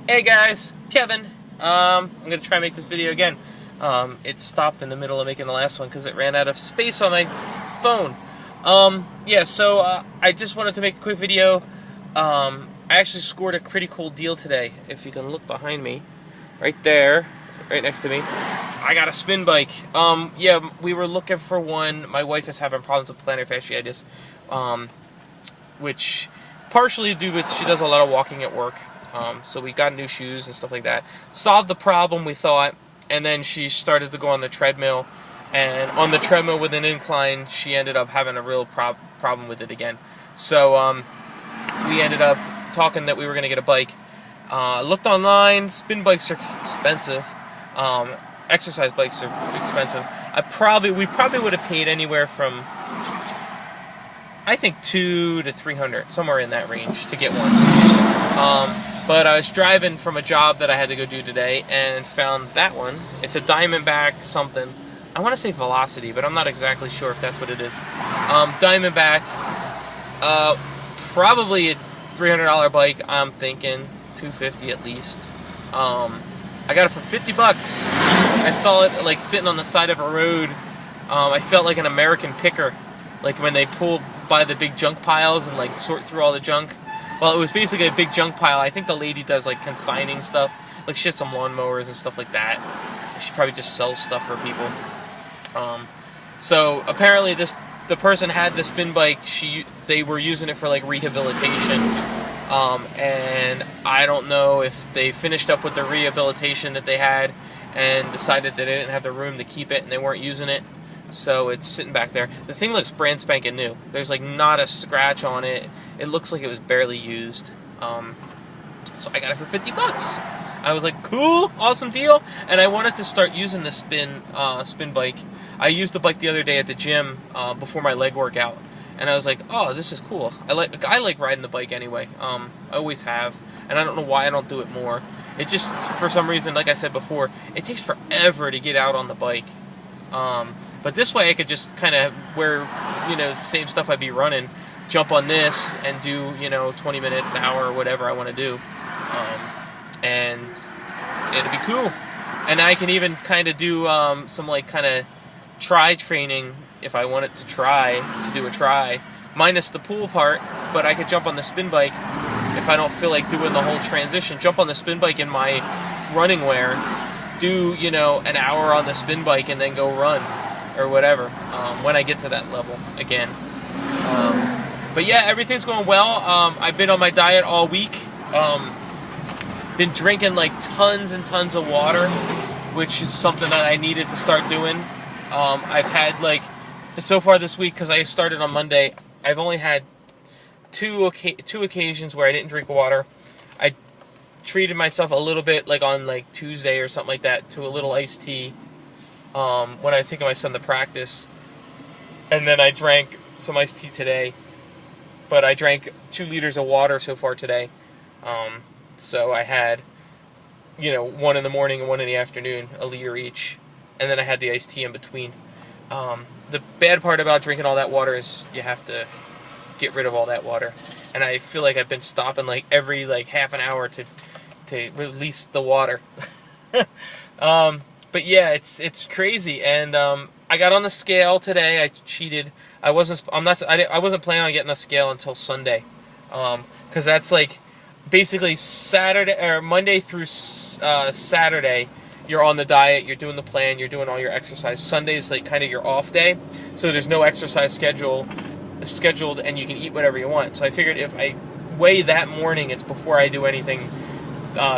Hey guys, Kevin. I'm gonna try and make this video again. It stopped in the middle of making the last one because it ran out of space on my phone. I just wanted to make a quick video. I actually scored a pretty cool deal today. If you can look behind me, right there, right next to me, I got a spin bike. We were looking for one. My wife is having problems with plantar fasciitis, which partially due to she does a lot of walking at work. So we got new shoes and stuff like that. Solved the problem, we thought, and then she started to go on the treadmill. And on the treadmill with an incline, she ended up having a real problem with it again. So we ended up talking that we were going to get a bike. Looked online. Spin bikes are expensive. Exercise bikes are expensive. We probably would have paid anywhere from, I think, $200 to $300, somewhere in that range, to get one. But I was driving from a job that I had to go do today and found that one. It's a Diamondback something. I want to say Velocity, but I'm not exactly sure if that's what it is. Diamondback, probably a $300 bike. I'm thinking $250 at least. I got it for $50. I saw it like sitting on the side of a road. I felt like an American picker, like when they pull by the big junk piles and like sort through all the junk. Well, it was basically a big junk pile. I think the lady does like consigning stuff, like she has some lawnmowers and stuff like that. She probably just sells stuff for people. So apparently the person had the spin bike. They were using it for like rehabilitation, and I don't know if they finished up with the rehabilitation that they had and decided that they didn't have the room to keep it and they weren't using it. So it's sitting back there. The thing looks brand spanking new. There's like not a scratch on it. It looks like it was barely used. So I got it for $50. I was like, cool, awesome deal. And I wanted to start using the spin bike. I used the bike the other day at the gym before my leg workout, and I was like, oh, this is cool. I like riding the bike anyway. I always have, and I don't know why I don't do it more. It just, for some reason, like I said before, it takes forever to get out on the bike. But this way I could just kind of wear, same stuff I'd be running, jump on this and do, 20 minutes, hour, or whatever I want to do. And it'll be cool. And I can even kind of do some like kind of try training if I wanted to do a try, minus the pool part, but I could jump on the spin bike if I don't feel like doing the whole transition. Jump on the spin bike in my running wear, do, an hour on the spin bike and then go run or whatever when I get to that level again. But yeah, everything's going well. I've been on my diet all week. Been drinking like tons and tons of water, which is something that I needed to start doing. I've had like, so far this week, because I started on Monday, I've only had two occasions where I didn't drink water. I treated myself a little bit, like on like Tuesday or something like that, to a little iced tea when I was taking my son to practice. And then I drank some iced tea today. But I drank 2 liters of water so far today. So I had, one in the morning and one in the afternoon, a liter each. And then I had the iced tea in between. The bad part about drinking all that water is you have to get rid of all that water. And I feel like I've been stopping like every like half an hour to release the water. But yeah, it's crazy. And I got on the scale today. I cheated. I wasn't planning on getting a scale until Sunday, because that's like basically Saturday or Monday through Saturday. You're on the diet, you're doing the plan, you're doing all your exercise. Sunday is like kind of your off day, so there's no exercise scheduled, and you can eat whatever you want. So I figured if I weigh that morning, it's before I do anything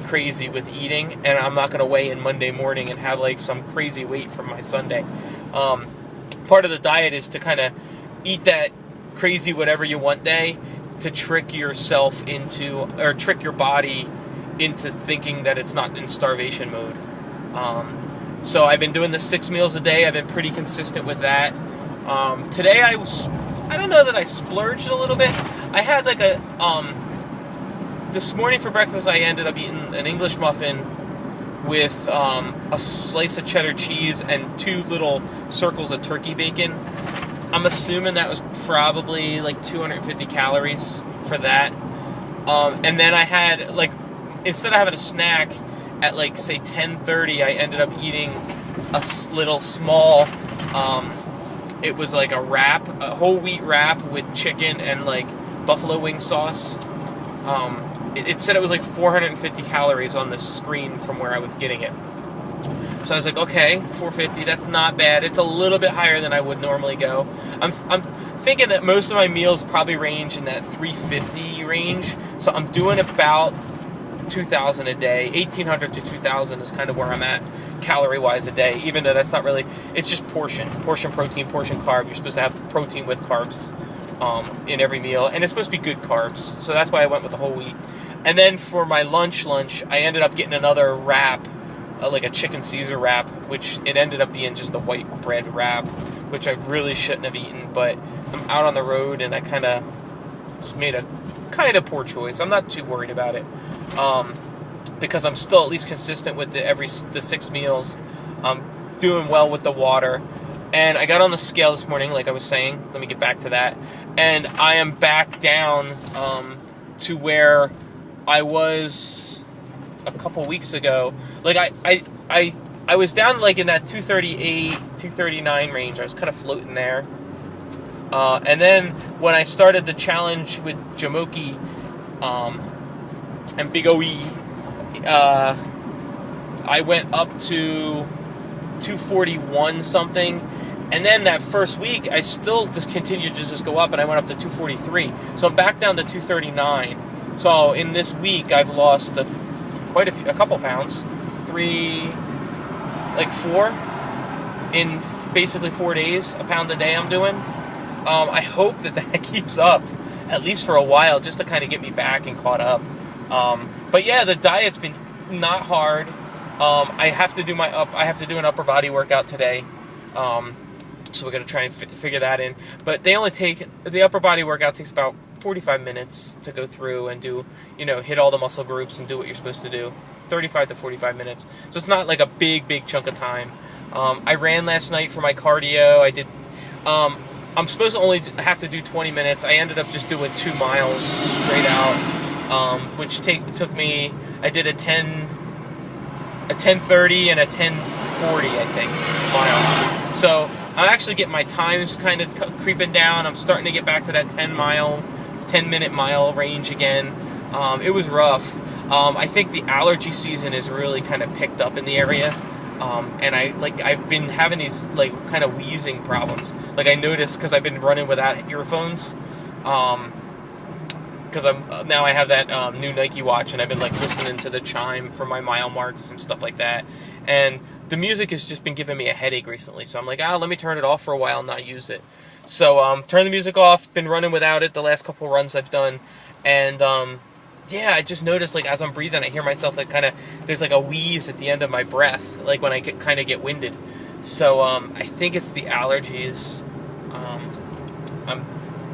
crazy with eating, and I'm not going to weigh in Monday morning and have like some crazy weight from my Sunday. Part of the diet is to kind of eat that crazy whatever you want day to trick yourself into, or trick your body into thinking that it's not in starvation mode. So I've been doing the 6 meals a day. I've been pretty consistent with that. Today I don't know that I splurged a little bit. I had like this morning for breakfast I ended up eating an English muffin with a slice of cheddar cheese and 2 little circles of turkey bacon. I'm assuming that was probably like 250 calories for that. And then I had like instead of having a snack at like say 10:30, I ended up eating a little small. It was like a wrap, a whole wheat wrap with chicken and like buffalo wing sauce. It said it was like 450 calories on the screen from where I was getting it. So I was like, okay, 450, that's not bad. It's a little bit higher than I would normally go. I'm thinking that most of my meals probably range in that 350 range. So I'm doing about 2,000 a day. 1,800 to 2,000 is kind of where I'm at calorie-wise a day, even though that's not really, it's just portion protein, portion carb. You're supposed to have protein with carbs in every meal, and it's supposed to be good carbs. So that's why I went with the whole wheat. And then for my lunch, I ended up getting another wrap, like a chicken Caesar wrap, which it ended up being just a white bread wrap, which I really shouldn't have eaten, but I'm out on the road and I kind of just made a kind of poor choice. I'm not too worried about it because I'm still at least consistent with the 6 meals. I'm doing well with the water. And I got on the scale this morning, like I was saying. Let me get back to that. And I am back down to where I was a couple weeks ago. Like I was down like in that 238, 239 range. I was kind of floating there. And then when I started the challenge with Jamoki and Big OE, I went up to 241 something. And then that first week, I still just continued to just go up, and I went up to 243. So I'm back down to 239. So in this week, I've lost a couple pounds. 4 in basically 4 days, a pound a day I'm doing. I hope that keeps up, at least for a while, just to kind of get me back and caught up. But yeah, the diet's been not hard. I have to do an upper body workout today. So we're going to try and figure that in. But the upper body workout takes about 45 minutes to go through and do, hit all the muscle groups and do what you're supposed to do. 35 to 45 minutes. So it's not like a big chunk of time. I ran last night for my cardio. I did, I'm supposed to only have to do 20 minutes. I ended up just doing 2 miles straight out, which took me, I did a 10:30 and a 10:40, I think, mile. So I'm actually getting my times kind of creeping down. I'm starting to get back to that 10-minute mile range again. It was rough. I think the allergy season is really kind of picked up in the area. And I've been having these like kind of wheezing problems. Like I noticed because I've been running without earphones. Because now I have that new Nike watch, and I've been like listening to the chime for my mile marks and stuff like that. And the music has just been giving me a headache recently. So I'm like, let me turn it off for a while and not use it. So turn the music off. Been running without it the last couple runs I've done, and yeah, I just noticed like as I'm breathing, I hear myself like there's like a wheeze at the end of my breath, like when I kind of get winded. So I think it's the allergies. I'm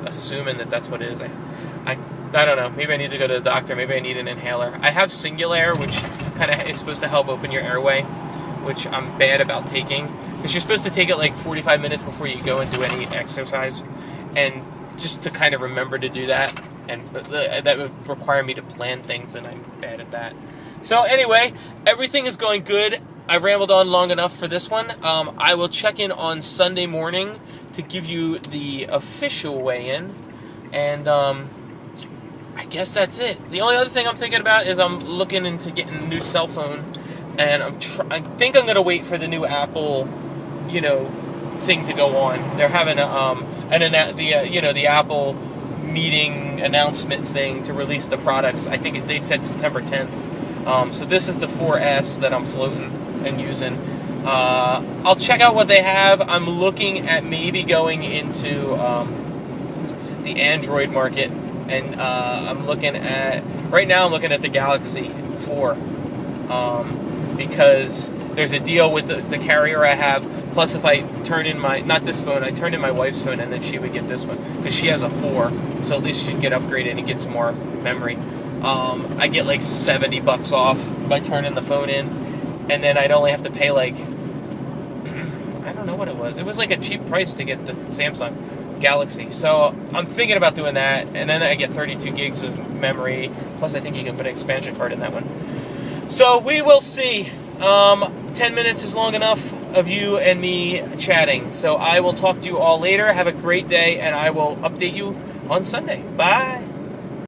assuming that's what it is. I don't know. Maybe I need to go to the doctor. Maybe I need an inhaler. I have Singulair, which kind of is supposed to help open your airway, which I'm bad about taking. Because you're supposed to take it like 45 minutes before you go and do any exercise. And just to kind of remember to do that. And that would require me to plan things, and I'm bad at that. So anyway, everything is going good. I rambled on long enough for this one. I will check in on Sunday morning to give you the official weigh-in. And I guess that's it. The only other thing I'm thinking about is I'm looking into getting a new cell phone, and I think I'm gonna wait for the new Apple, thing to go on. They're having the Apple meeting announcement thing to release the products. I think they said September 10th. So this is the 4S that I'm floating and using. I'll check out what they have. I'm looking at maybe going into the Android market. And right now I'm looking at the Galaxy 4 because there's a deal with the carrier I have. Plus, if I turn in I turned in my wife's phone, and then she would get this one because she has a 4, so at least she'd get upgraded and get some more memory. I get like $70 off by turning the phone in, and then I'd only have to pay like I don't know what it was. It was like a cheap price to get the Samsung Galaxy. So I'm thinking about doing that, and then I get 32 gigs of memory. Plus, I think you can put an expansion card in that one. So we will see. 10 minutes is long enough of you and me chatting. So I will talk to you all later. Have a great day, and I will update you on Sunday. Bye.